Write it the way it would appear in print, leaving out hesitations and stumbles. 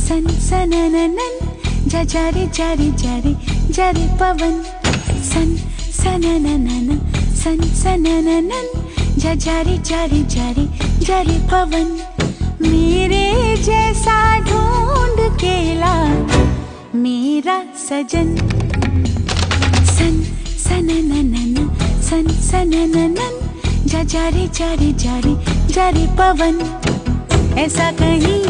सन सनननन जा जारे जारे जारे जारे पवन सन सनननन सन सनननन जा जारे जारे जारे जारे पवन मेरे जैसा ढूंढ के ला मेरा सजन सन सनननन सन सनननन जा जारे जारे जारे जारे पवन ऐसा कहीं